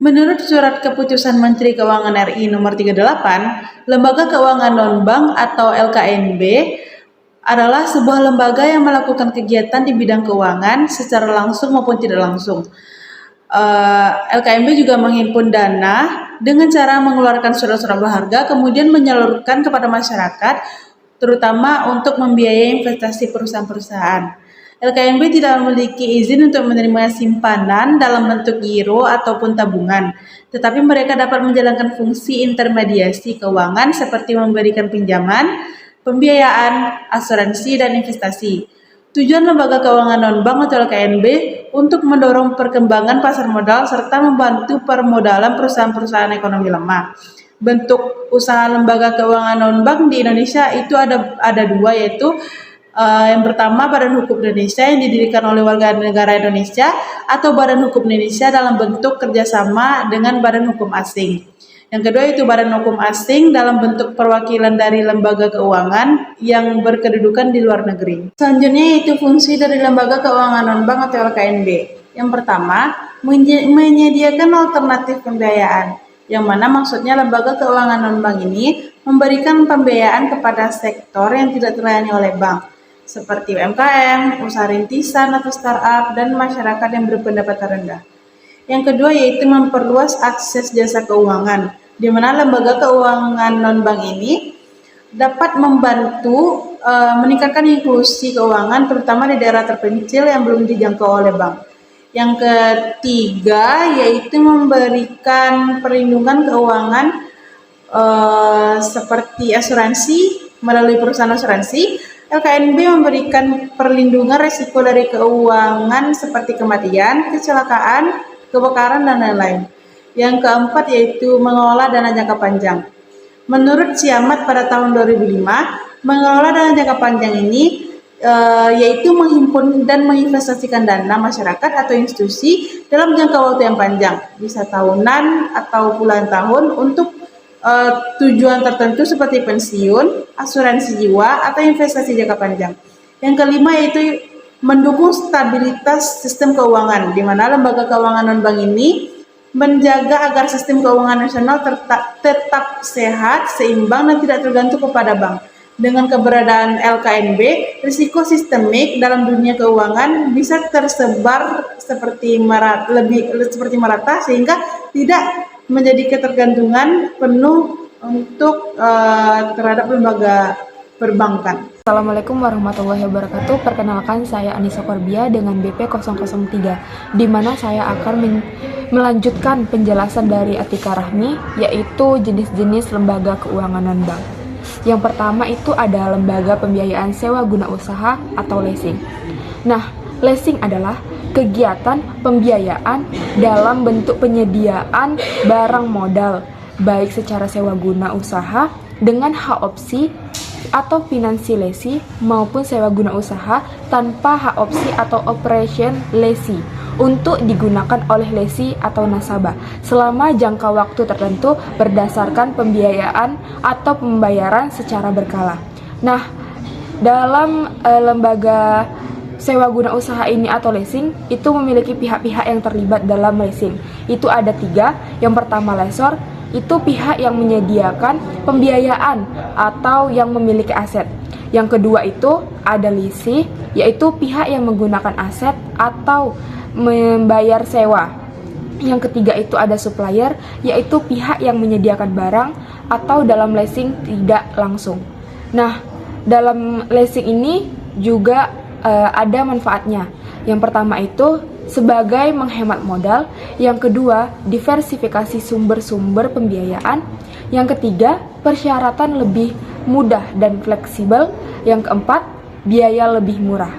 Menurut Surat Keputusan Menteri Keuangan RI Nomor 38, Lembaga Keuangan Non-Bank atau LKNB adalah sebuah lembaga yang melakukan kegiatan di bidang keuangan secara langsung maupun tidak langsung. LKNB juga menghimpun dana dengan cara mengeluarkan surat-surat berharga, kemudian menyalurkan kepada masyarakat, terutama untuk membiayai investasi perusahaan-perusahaan. LKNB tidak memiliki izin untuk menerima simpanan dalam bentuk giro ataupun tabungan, tetapi mereka dapat menjalankan fungsi intermediasi keuangan seperti memberikan pinjaman, pembiayaan, asuransi, dan investasi. Tujuan Lembaga Keuangan Non-Bank atau LKNB untuk mendorong perkembangan pasar modal serta membantu permodalan perusahaan-perusahaan ekonomi lemah. Bentuk usaha lembaga keuangan non-bank di Indonesia itu ada dua, yaitu yang pertama Badan Hukum Indonesia yang didirikan oleh warga negara Indonesia atau Badan Hukum Indonesia dalam bentuk kerjasama dengan Badan Hukum Asing. Yang kedua itu Badan Hukum Asing dalam bentuk perwakilan dari lembaga keuangan yang berkedudukan di luar negeri. Selanjutnya yaitu fungsi dari Lembaga Keuangan Non-Bank atau LKNB. Yang pertama, menyediakan alternatif pembiayaan, yang mana maksudnya lembaga keuangan non-bank ini memberikan pembiayaan kepada sektor yang tidak terlayani oleh bank, seperti UMKM, usaha rintisan atau startup, dan masyarakat yang berpendapatan rendah. Yang kedua yaitu memperluas akses jasa keuangan, di mana lembaga keuangan non-bank ini dapat membantu meningkatkan inklusi keuangan, terutama di daerah terpencil yang belum dijangkau oleh bank. Yang ketiga yaitu memberikan perlindungan keuangan seperti asuransi melalui perusahaan asuransi. LKNB memberikan perlindungan risiko dari keuangan seperti kematian, kecelakaan, kebakaran, dan lain-lain. Yang keempat yaitu mengelola dana jangka panjang. Menurut Ciamat pada tahun 2005, mengelola dana jangka panjang ini yaitu menghimpun dan menginvestasikan dana masyarakat atau institusi dalam jangka waktu yang panjang, bisa tahunan atau puluhan tahun untuk tujuan tertentu seperti pensiun, asuransi jiwa, atau investasi jangka panjang. Yang kelima yaitu mendukung stabilitas sistem keuangan, di mana lembaga keuangan non-bank ini menjaga agar sistem keuangan nasional tetap sehat, seimbang, dan tidak tergantung kepada bank. Dengan keberadaan LKNB, risiko sistemik dalam dunia keuangan bisa tersebar seperti merata sehingga tidak menjadi ketergantungan penuh untuk terhadap lembaga perbankan. Assalamualaikum warahmatullahi wabarakatuh. Perkenalkan, saya Anissa Korbia dengan BP 003, di mana saya akan melanjutkan penjelasan dari Atika Rahmi, yaitu jenis-jenis lembaga keuangan non-bank. Yang pertama itu ada lembaga pembiayaan sewa guna usaha atau leasing. Nah, leasing adalah kegiatan pembiayaan dalam bentuk penyediaan barang modal, baik secara sewa guna usaha dengan hak opsi atau finansi lesi maupun sewa guna usaha tanpa hak opsi atau operation lesi untuk digunakan oleh lesi atau nasabah selama jangka waktu tertentu berdasarkan pembiayaan atau pembayaran secara berkala. Nah, dalam lembaga sewa guna usaha ini atau leasing itu memiliki pihak-pihak yang terlibat dalam leasing. Itu ada 3. Yang pertama lessor, itu pihak yang menyediakan pembiayaan atau yang memiliki aset. Yang kedua itu ada lessee, yaitu pihak yang menggunakan aset atau membayar sewa. Yang ketiga itu ada supplier, yaitu pihak yang menyediakan barang atau dalam leasing tidak langsung. Nah, dalam leasing ini juga ada manfaatnya. Yang pertama itu sebagai menghemat modal, yang kedua diversifikasi sumber-sumber pembiayaan, yang ketiga persyaratan lebih mudah dan fleksibel, yang keempat biaya lebih murah.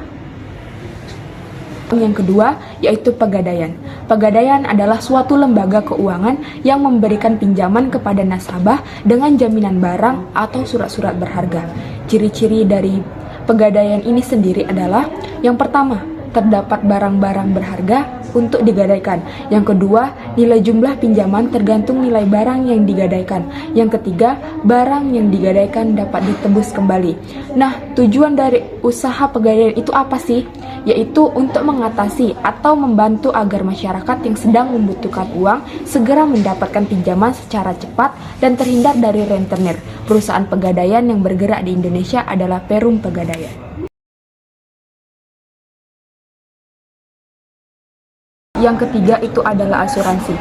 Yang kedua yaitu pegadaian. Pegadaian adalah suatu lembaga keuangan yang memberikan pinjaman kepada nasabah dengan jaminan barang atau surat-surat berharga. Ciri-ciri dari pegadaian ini sendiri adalah yang pertama, terdapat barang-barang berharga untuk digadaikan. Yang kedua, nilai jumlah pinjaman tergantung nilai barang yang digadaikan. Yang ketiga, barang yang digadaikan dapat ditebus kembali. Nah, tujuan dari usaha pegadaian itu apa sih? Yaitu untuk mengatasi atau membantu agar masyarakat yang sedang membutuhkan uang segera mendapatkan pinjaman secara cepat dan terhindar dari rentenir. Perusahaan pegadaian yang bergerak di Indonesia adalah Perum Pegadaian. Yang ketiga itu adalah asuransi,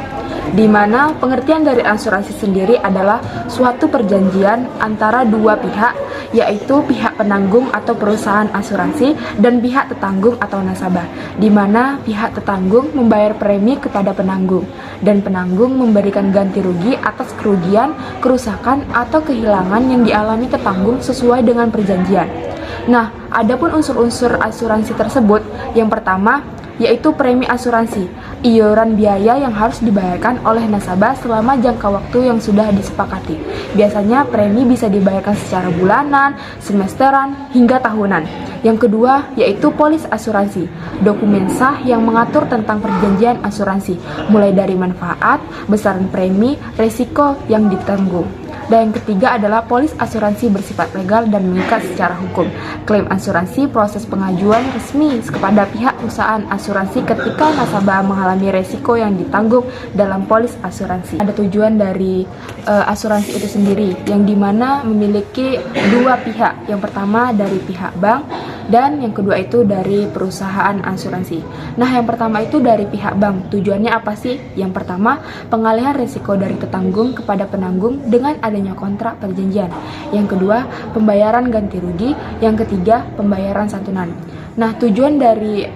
di mana pengertian dari asuransi sendiri adalah suatu perjanjian antara dua pihak, yaitu pihak penanggung atau perusahaan asuransi dan pihak tetanggung atau nasabah, di mana pihak tetanggung membayar premi kepada penanggung dan penanggung memberikan ganti rugi atas kerugian, kerusakan, atau kehilangan yang dialami tetanggung sesuai dengan perjanjian. Nah, adapun unsur-unsur asuransi tersebut, yang pertama yaitu premi asuransi, iuran biaya yang harus dibayarkan oleh nasabah selama jangka waktu yang sudah disepakati. Biasanya premi bisa dibayarkan secara bulanan, semesteran, hingga tahunan. Yang kedua yaitu polis asuransi, dokumen sah yang mengatur tentang perjanjian asuransi, mulai dari manfaat, besaran premi, resiko yang ditanggung. Dan yang ketiga adalah polis asuransi bersifat legal dan mengikat secara hukum. Klaim asuransi proses pengajuan resmi kepada pihak perusahaan asuransi ketika nasabah mengalami resiko yang ditanggung dalam polis asuransi. Ada tujuan dari asuransi itu sendiri, yang dimana memiliki dua pihak. Yang pertama dari pihak bank dan yang kedua itu dari perusahaan asuransi. Nah, yang pertama itu dari pihak bank. Tujuannya apa sih? Yang pertama, pengalihan risiko dari tetanggung kepada penanggung dengan adanya kontrak perjanjian. Yang kedua, pembayaran ganti rugi. Yang ketiga, pembayaran santunan. Nah, tujuan dari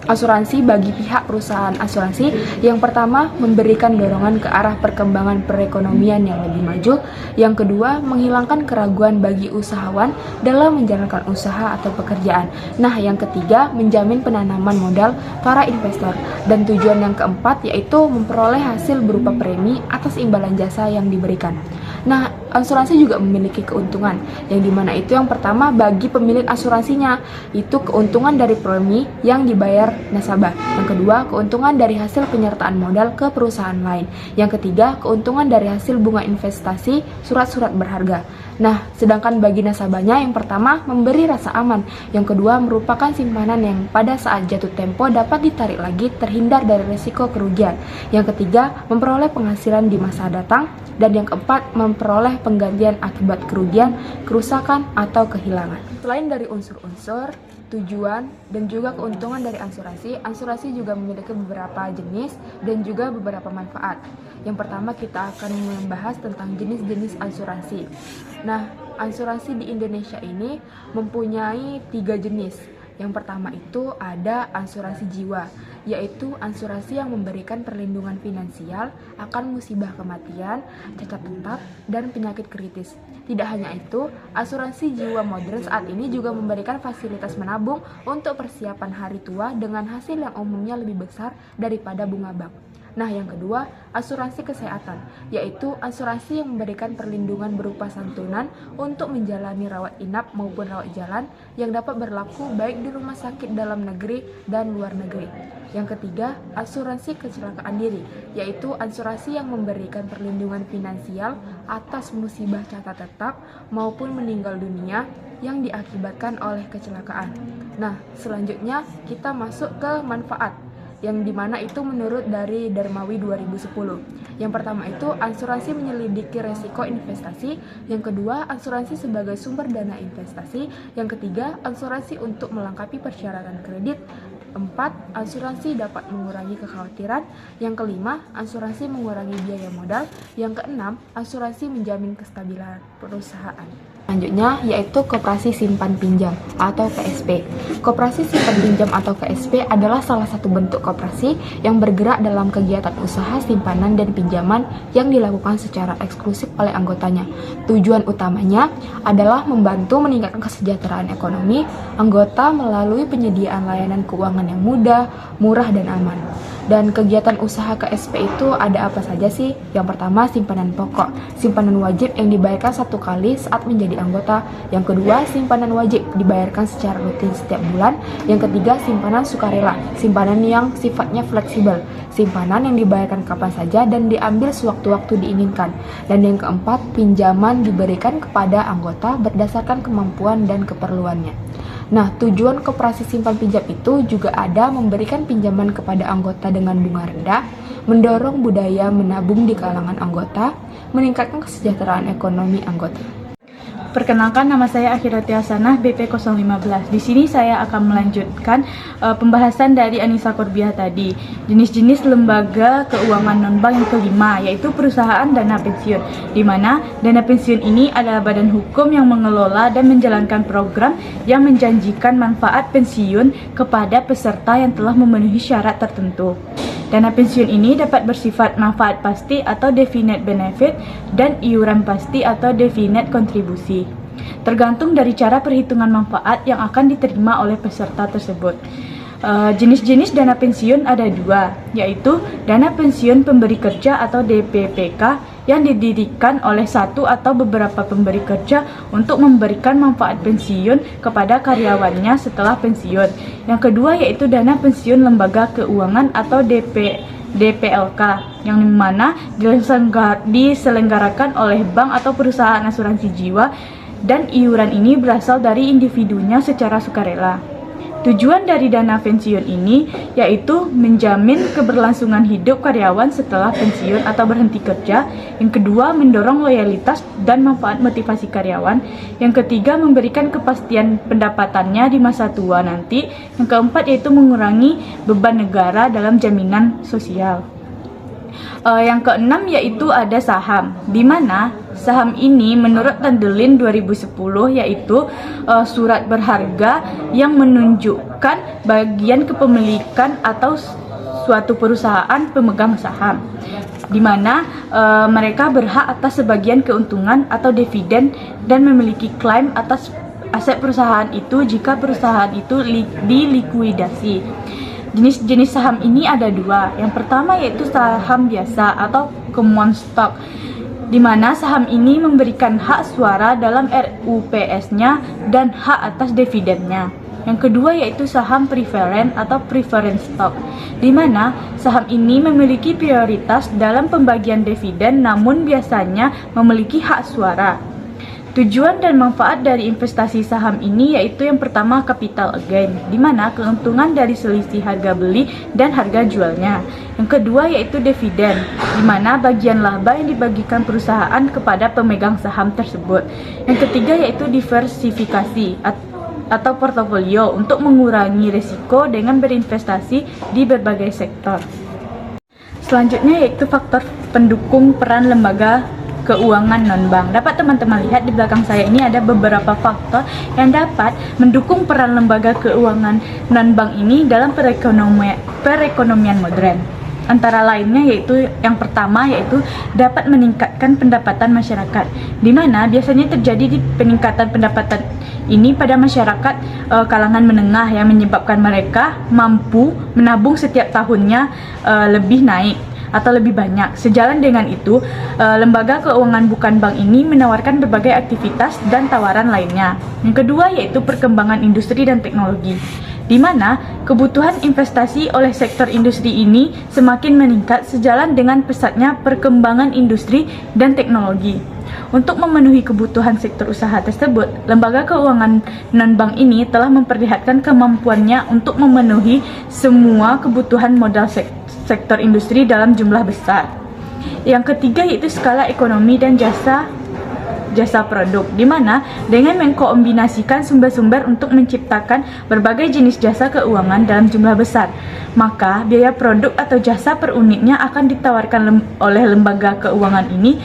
asuransi bagi pihak perusahaan asuransi, yang pertama memberikan dorongan ke arah perkembangan perekonomian yang lebih maju. Yang kedua, menghilangkan keraguan bagi usahawan dalam menjalankan usaha atau pekerjaan. Nah, yang ketiga, menjamin penanaman modal para investor. Dan tujuan yang keempat yaitu memperoleh hasil berupa premi atas imbalan jasa yang diberikan. Nah, asuransi juga memiliki keuntungan, yang dimana itu yang pertama bagi pemilik asuransinya, itu keuntungan dari premi yang dibayar nasabah. Yang kedua, keuntungan dari hasil penyertaan modal ke perusahaan lain. Yang ketiga, keuntungan dari hasil bunga investasi surat-surat berharga. Nah, sedangkan bagi nasabahnya, yang pertama memberi rasa aman, yang kedua merupakan simpanan yang pada saat jatuh tempo dapat ditarik lagi terhindar dari risiko kerugian. Yang ketiga, memperoleh penghasilan di masa datang. Dan yang keempat, memperoleh penggantian akibat kerugian, kerusakan, atau kehilangan. Selain dari unsur-unsur, tujuan, dan juga keuntungan dari asuransi, asuransi juga memiliki beberapa jenis dan juga beberapa manfaat. Yang pertama, kita akan membahas tentang jenis-jenis asuransi. Nah, asuransi di Indonesia ini mempunyai 3 jenis. Yang pertama itu ada asuransi jiwa, yaitu asuransi yang memberikan perlindungan finansial akan musibah kematian, cacat tetap, dan penyakit kritis. Tidak hanya itu, asuransi jiwa modern saat ini juga memberikan fasilitas menabung untuk persiapan hari tua dengan hasil yang umumnya lebih besar daripada bunga bank. Nah, yang kedua, asuransi kesehatan, yaitu asuransi yang memberikan perlindungan berupa santunan untuk menjalani rawat inap maupun rawat jalan yang dapat berlaku baik di rumah sakit dalam negeri dan luar negeri. Yang ketiga, asuransi kecelakaan diri, yaitu asuransi yang memberikan perlindungan finansial atas musibah catat tetap maupun meninggal dunia yang diakibatkan oleh kecelakaan. Nah, selanjutnya kita masuk ke manfaat, yang dimana itu menurut dari Darmawi 2010. Yang pertama itu asuransi menyelidiki resiko investasi, yang kedua asuransi sebagai sumber dana investasi, yang ketiga asuransi untuk melengkapi persyaratan kredit, 4. Asuransi dapat mengurangi kekhawatiran, yang kelima asuransi mengurangi biaya modal, yang keenam asuransi menjamin kestabilan perusahaan. Selanjutnya yaitu Koperasi Simpan Pinjam atau KSP. Koperasi Simpan Pinjam atau KSP adalah salah satu bentuk koperasi yang bergerak dalam kegiatan usaha simpanan dan pinjaman yang dilakukan secara eksklusif oleh anggotanya. Tujuan utamanya adalah membantu meningkatkan kesejahteraan ekonomi anggota melalui penyediaan layanan keuangan yang mudah, murah, dan aman. Dan kegiatan usaha KSP itu ada apa saja sih? Yang pertama, simpanan pokok. Simpanan wajib yang dibayarkan satu kali saat menjadi anggota. Yang kedua, simpanan wajib dibayarkan secara rutin setiap bulan. Yang ketiga, simpanan sukarela. Simpanan yang sifatnya fleksibel. Simpanan yang dibayarkan kapan saja dan diambil sewaktu-waktu diinginkan. Dan yang keempat, pinjaman diberikan kepada anggota berdasarkan kemampuan dan keperluannya. Nah, tujuan koperasi simpan pinjam itu juga ada memberikan pinjaman kepada anggota dengan bunga rendah, mendorong budaya menabung di kalangan anggota, meningkatkan kesejahteraan ekonomi anggota. Perkenalkan, nama saya Akhirati Hasanah, BP 015. Di sini saya akan melanjutkan pembahasan dari Anissa Korbiah tadi. Jenis-jenis lembaga keuangan non-bank yang kelima, yaitu perusahaan dana pensiun. Di mana dana pensiun ini adalah badan hukum yang mengelola dan menjalankan program yang menjanjikan manfaat pensiun kepada peserta yang telah memenuhi syarat tertentu. Dana pensiun ini dapat bersifat manfaat pasti atau definite benefit dan iuran pasti atau definite kontribusi, tergantung dari cara perhitungan manfaat yang akan diterima oleh peserta tersebut. Jenis-jenis dana pensiun ada dua, yaitu dana pensiun pemberi kerja atau DPPK yang didirikan oleh satu atau beberapa pemberi kerja untuk memberikan manfaat pensiun kepada karyawannya setelah pensiun. Yang kedua yaitu dana pensiun lembaga keuangan atau DPLK, yang mana diselenggarakan oleh bank atau perusahaan asuransi jiwa, dan iuran ini berasal dari individunya secara sukarela. Tujuan dari dana pensiun ini yaitu menjamin keberlangsungan hidup karyawan setelah pensiun atau berhenti kerja. Yang kedua, mendorong loyalitas dan manfaat motivasi karyawan. Yang ketiga, memberikan kepastian pendapatannya di masa tua nanti. Yang keempat yaitu mengurangi beban negara dalam jaminan sosial. Yang keenam yaitu ada saham, di mana saham ini menurut Tandelin 2010 yaitu surat berharga yang menunjukkan bagian kepemilikan atau suatu perusahaan pemegang saham, di mana mereka berhak atas sebagian keuntungan atau dividen dan memiliki klaim atas aset perusahaan itu jika perusahaan itu dilikuidasi. Jenis-jenis saham ini ada dua. Yang pertama yaitu saham biasa atau common stock, di mana saham ini memberikan hak suara dalam RUPS-nya dan hak atas dividennya. Yang kedua yaitu saham preference atau preference stock, di mana saham ini memiliki prioritas dalam pembagian dividen namun biasanya memiliki hak suara. Tujuan dan manfaat dari investasi saham ini yaitu yang pertama capital gain, di mana keuntungan dari selisih harga beli dan harga jualnya. Yang kedua yaitu dividen, di mana bagian laba yang dibagikan perusahaan kepada pemegang saham tersebut. Yang ketiga yaitu diversifikasi atau portofolio untuk mengurangi risiko dengan berinvestasi di berbagai sektor. Selanjutnya yaitu faktor pendukung peran lembaga keuangan non-bank. Dapat teman-teman lihat di belakang saya ini ada beberapa faktor yang dapat mendukung peran lembaga keuangan non-bank ini dalam perekonomian modern. Antara lainnya yaitu yang pertama yaitu dapat meningkatkan pendapatan masyarakat, di mana biasanya terjadi di peningkatan pendapatan ini pada masyarakat kalangan menengah yang menyebabkan mereka mampu menabung setiap tahunnya lebih naik atau lebih banyak. Sejalan dengan itu, lembaga keuangan bukan bank ini menawarkan berbagai aktivitas dan tawaran lainnya. Yang kedua yaitu perkembangan industri dan teknologi, di mana kebutuhan investasi oleh sektor industri ini semakin meningkat sejalan dengan pesatnya perkembangan industri dan teknologi. Untuk memenuhi kebutuhan sektor usaha tersebut, lembaga keuangan non-bank ini telah memperlihatkan kemampuannya untuk memenuhi semua kebutuhan modal sektor industri dalam jumlah besar. Yang ketiga yaitu skala ekonomi dan jasa produk, di mana dengan mengkombinasikan sumber-sumber untuk menciptakan berbagai jenis jasa keuangan dalam jumlah besar, maka biaya produk atau jasa per unitnya akan ditawarkan oleh lembaga keuangan ini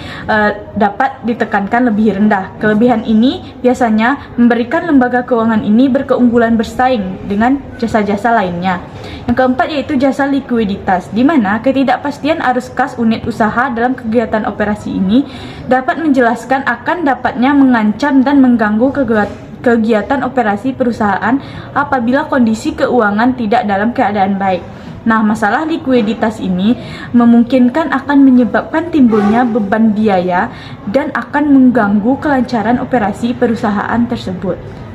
dapat ditekankan lebih rendah. Kelebihan ini biasanya memberikan lembaga keuangan ini berkeunggulan bersaing dengan jasa-jasa lainnya. Yang keempat yaitu jasa likuiditas, di mana ketidakpastian arus kas unit usaha dalam kegiatan operasi ini dapat menjelaskan akan dapatnya mengancam dan mengganggu kegiatan operasi perusahaan apabila kondisi keuangan tidak dalam keadaan baik. Nah, masalah likuiditas ini memungkinkan akan menyebabkan timbulnya beban biaya dan akan mengganggu kelancaran operasi perusahaan tersebut.